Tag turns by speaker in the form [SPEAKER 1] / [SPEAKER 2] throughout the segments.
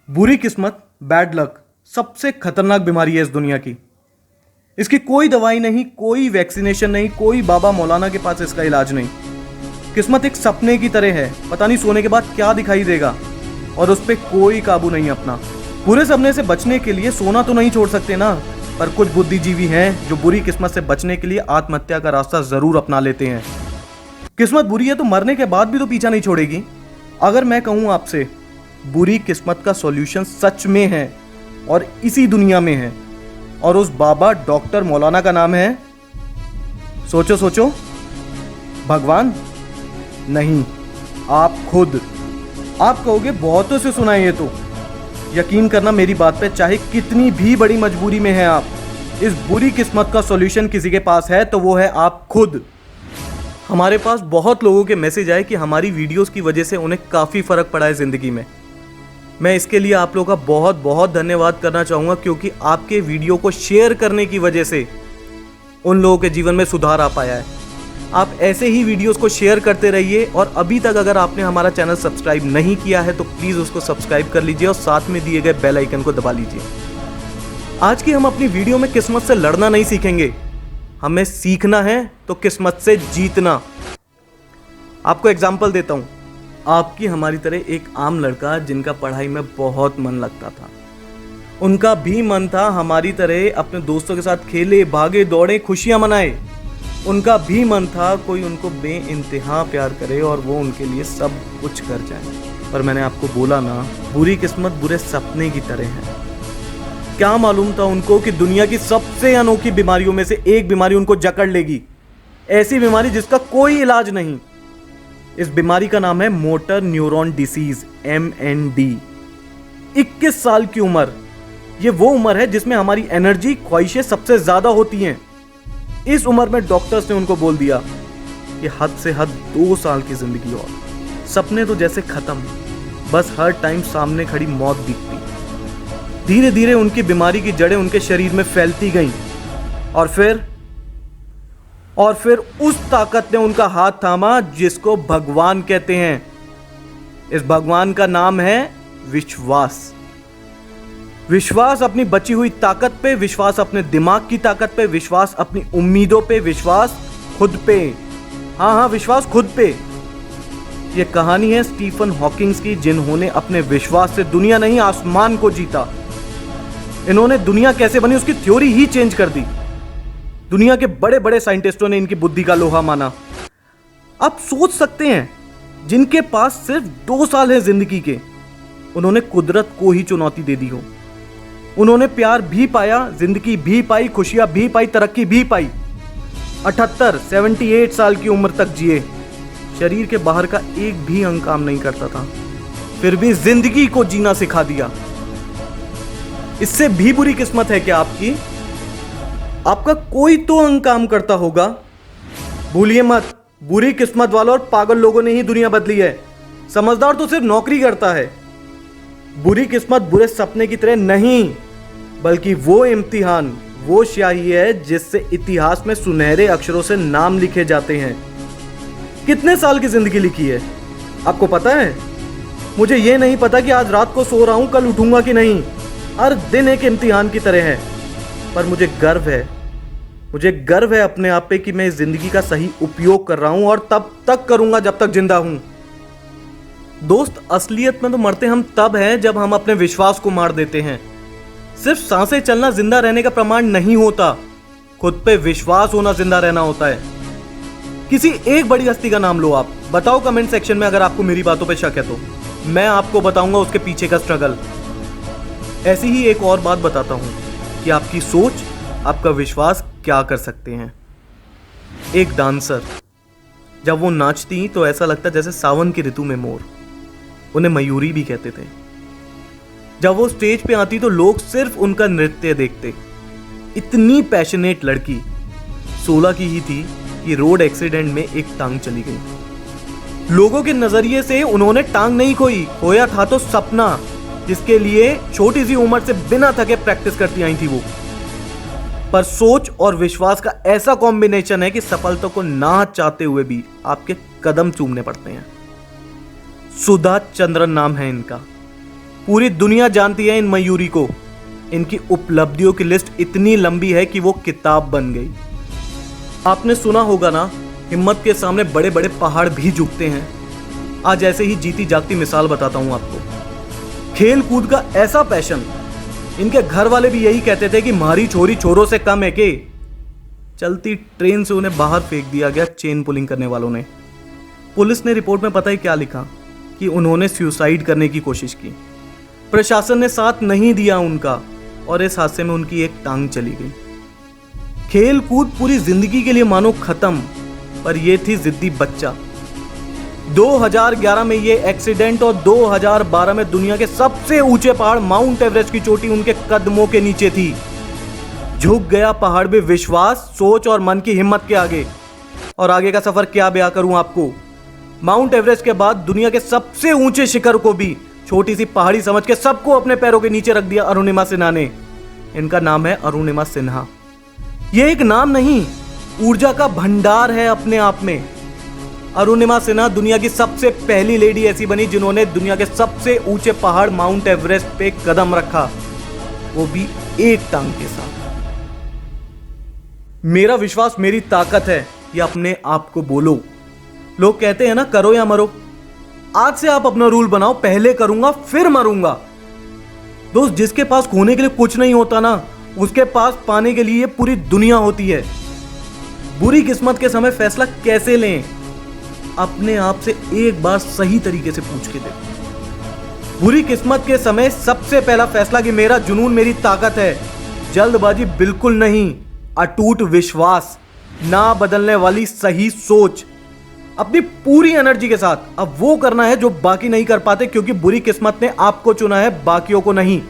[SPEAKER 1] बुरी किस्मत, bad luck सबसे खतरनाक बीमारी है इस दुनिया की। इसकी कोई दवाई नहीं, कोई वैक्सीनेशन नहीं, कोई बाबा मौलाना के पास इसका इलाज नहीं। किस्मत एक सपने की तरह है, पता नहीं सोने के बाद क्या दिखाई देगा और उस पर कोई काबू नहीं अपना। बुरे सपने से बचने के लिए सोना तो नहीं छोड़ सकते ना, पर कुछ बुद्धिजीवी हैं जो बुरी किस्मत से बचने के लिए आत्महत्या का रास्ता जरूर अपना लेते हैं। किस्मत बुरी है तो मरने के बाद भी तो पीछा नहीं छोड़ेगी। अगर मैं कहूं आपसे बुरी किस्मत का सॉल्यूशन सच में है और इसी दुनिया में है, और उस बाबा डॉक्टर मौलाना का नाम है, सोचो सोचो, भगवान नहीं, आप खुद। आप कहोगे बहुतों से सुना है ये तो। यकीन करना मेरी बात पे, चाहे कितनी भी बड़ी मजबूरी में है आप, इस बुरी किस्मत का सॉल्यूशन किसी के पास है तो वो है आप खुद। हमारे पास बहुत लोगों के मैसेज आए कि हमारी वीडियोस की वजह से उन्हें काफ़ी फ़र्क पड़ा है ज़िंदगी में। मैं इसके लिए आप लोगों का बहुत बहुत धन्यवाद करना चाहूँगा, क्योंकि आपके वीडियो को शेयर करने की वजह से उन लोगों के जीवन में सुधार आ पाया है। आप ऐसे ही वीडियोस को शेयर करते रहिए, और अभी तक अगर आपने हमारा चैनल सब्सक्राइब नहीं किया है तो प्लीज़ उसको सब्सक्राइब कर लीजिए और साथ में दिए गए बेल आइकन को दबा लीजिए। आज की हम अपनी वीडियो में किस्मत से लड़ना नहीं सीखेंगे, हमें सीखना है तो किस्मत से जीतना। आपको एग्जाम्पल देता हूँ। आपकी हमारी तरह एक आम लड़का जिनका पढ़ाई में बहुत मन लगता था, उनका भी मन था हमारी तरह अपने दोस्तों के साथ खेले, भागे, दौड़े, खुशियां मनाए। उनका भी मन था कोई उनको बेइंतहा प्यार करे और वो उनके लिए सब कुछ कर जाए। पर मैंने आपको बोला ना, बुरी किस्मत बुरे सपने की तरह है। क्या मालूम था उनको कि दुनिया की सबसे अनोखी बीमारियों में से एक बीमारी उनको जकड़ लेगी। ऐसी बीमारी जिसका कोई इलाज नहीं। इस बीमारी का नाम है मोटर न्यूरॉन डिसीज, MND। 21 साल की उम्र, ये वो उम्र है जिसमें हमारी एनर्जी, ख्वाहिशें सबसे ज्यादा होती हैं। इस उम्र में डॉक्टर्स ने उनको बोल दिया कि हद से हद 2 साल की जिंदगी और। सपने तो जैसे खत्म, बस हर टाइम सामने खड़ी मौत दिखती। धीरे धीरे उनकी बीमारी की जड़ें उनके शरीर में फैलती गईं, और फिर उस ताकत ने उनका हाथ थामा जिसको भगवान कहते हैं। इस भगवान का नाम है विश्वास। विश्वास अपनी बची हुई ताकत पे, विश्वास अपने दिमाग की ताकत पे, विश्वास अपनी उम्मीदों पे, विश्वास खुद पे। हाँ, विश्वास खुद पे। यह कहानी है स्टीफन हॉकिंग्स की, जिन्होंने अपने विश्वास से दुनिया नहीं आसमान को जीता। इन्होंने दुनिया कैसे बनी उसकी थ्योरी ही चेंज कर दी। दुनिया के बड़े बड़े साइंटिस्टों ने इनकी बुद्धि का लोहा माना। आप सोच सकते हैं, जिनके पास सिर्फ 2 साल है जिंदगी के, उन्होंने कुदरत को ही चुनौती दे दी हो। उन्होंने प्यार भी पाया, जिंदगी भी पाई, खुशियां भी पाई, तरक्की भी पाई। 78 साल की उम्र तक जिए। शरीर के बाहर का एक भी अंग काम नहीं करता था, फिर भी जिंदगी को जीना सिखा दिया। इससे भी बुरी किस्मत है क्या आपकी? आपका कोई तो अंग काम करता होगा। भूलिए मत, बुरी किस्मत वालों और पागल लोगों ने ही दुनिया बदली है। समझदार तो सिर्फ नौकरी करता है। बुरी किस्मत बुरे सपने की तरह नहीं, बल्कि वो इम्तिहान, वो स्याही है जिससे इतिहास में सुनहरे अक्षरों से नाम लिखे जाते हैं। कितने साल की जिंदगी लिखी है आपको पता है? मुझे ये नहीं पता कि आज रात को सो रहा हूं, कल उठूंगा कि नहीं। हर दिन एक इम्तिहान की तरह है, पर मुझे गर्व है अपने आप पे कि मैं इस जिंदगी का सही उपयोग कर रहा हूं, और तब तक करूंगा जब तक जिंदा हूं। दोस्त, असलियत में तो मरते हम तब हैं जब हम अपने विश्वास को मार देते हैं। सिर्फ सांसें चलना जिंदा रहने का प्रमाण नहीं होता, खुद पे विश्वास होना जिंदा रहना होता है। किसी एक बड़ी हस्ती का नाम लो, आप बताओ कमेंट सेक्शन में। अगर आपको मेरी बातों पे शक है तो मैं आपको बताऊंगा उसके पीछे का स्ट्रगल। ऐसी ही एक और बात बताता हूं कि आपकी सोच, आपका विश्वास क्या कर सकते हैं। एक डांसर, जब वो नाचती तो ऐसा लगता जैसे सावन की ऋतु में मोर। उन्हें मयूरी भी कहते थे। जब वो स्टेज पे आती तो लोग सिर्फ उनका नृत्य देखते। इतनी पैशनेट लड़की 16 की ही थी कि रोड एक्सीडेंट में एक टांग चली गई। लोगों के नजरिए से उन्होंने टांग नहीं खोया था तो सपना, जिसके लिए छोटी सी उम्र से बिना थके प्रैक्टिस करती आई थी वो। पर सोच और विश्वास का ऐसा कॉम्बिनेशन है कि सफलता को ना चाहते हुए भी आपके कदम चूमने पड़ते हैं। सुधा चंद्रन नाम है इनका। पूरी दुनिया जानती है इन मयूरी को। इनकी उपलब्धियों की लिस्ट इतनी लंबी है कि वो किताब बन गई। आपने सुना होगा ना, हिम्मत के सामने बड़े बड़े पहाड़ भी झुकते हैं। आज ऐसे ही जीती जागती मिसाल बताता हूं आपको। खेल कूद का ऐसा पैशन, इनके घर वाले भी यही कहते थे कि मारी छोरी छोरों से कम है के। चलती ट्रेन से उन्हें बाहर फेंक दिया गया चेन पुलिंग करने वालों ने। पुलिस ने रिपोर्ट में पता है क्या लिखा, कि उन्होंने सुसाइड करने की कोशिश की। प्रशासन ने साथ नहीं दिया उनका और इस हादसे में उनकी एक टांग चली गई। खेल कूद पूरी जिंदगी के लिए मानो खत्म, पर यह थी जिद्दी बच्चा। 2011 में ये एक्सीडेंट और 2012 में दुनिया के सबसे ऊंचे पहाड़ माउंट एवरेस्ट की चोटी उनके कदमों के नीचे थी। झुक गया पहाड़ भी विश्वास, सोच और मन की हिम्मत के आगे। और आगे का सफर क्या बयां करूं आपको। माउंट एवरेस्ट के बाद दुनिया के सबसे ऊंचे शिखर को भी छोटी सी पहाड़ी समझ के सबको अपने पैरों के नीचे रख दिया अरुणिमा सिन्हा ने। इनका नाम है अरुणिमा सिन्हा। यह एक नाम नहीं, ऊर्जा का भंडार है अपने आप में। अरुणिमा सिन्हा दुनिया की सबसे पहली लेडी ऐसी बनी जिन्होंने दुनिया के सबसे ऊंचे पहाड़ माउंट एवरेस्ट पे कदम रखा, वो भी एक टांग के साथ। मेरा विश्वास मेरी ताकत है, ये अपने आप को बोलो। लोग कहते हैं ना, करो या मरो। आज से आप अपना रूल बनाओ, पहले करूंगा फिर मरूंगा। दोस्त, जिसके पास खोने के लिए कुछ नहीं होता ना, उसके पास पाने के लिए पूरी दुनिया होती है। बुरी किस्मत के समय फैसला कैसे लें, अपने आप से एक बार सही तरीके से पूछ के देखो। बुरी किस्मत के समय सबसे पहला फैसला कि मेरा जुनून मेरी ताकत है। जल्दबाजी बिल्कुल नहीं, अटूट विश्वास, ना बदलने वाली सही सोच, अपनी पूरी एनर्जी के साथ अब वो करना है जो बाकी नहीं कर पाते, क्योंकि बुरी किस्मत ने आपको चुना है, बाकियों को नहीं।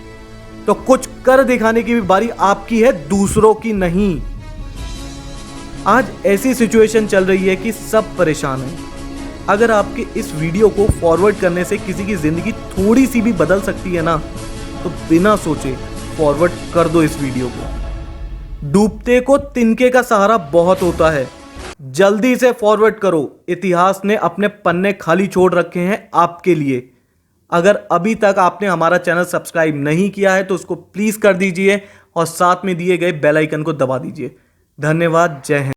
[SPEAKER 1] तो कुछ कर दिखाने की भी बारी आपकी है, दूसरों की नहीं। आज ऐसी सिचुएशन चल रही है कि सब परेशान हैं। अगर आपके इस वीडियो को फॉरवर्ड करने से किसी की जिंदगी थोड़ी सी भी बदल सकती है ना, तो बिना सोचे फॉरवर्ड कर दो इस वीडियो को। डूबते को तिनके का सहारा बहुत होता है, जल्दी से फॉरवर्ड करो। इतिहास ने अपने पन्ने खाली छोड़ रखे हैं आपके लिए। अगर अभी तक आपने हमारा चैनल सब्सक्राइब नहीं किया है तो उसको प्लीज कर दीजिए और साथ में दिए गए बेल आइकन को दबा दीजिए। धन्यवाद। जय हिंद।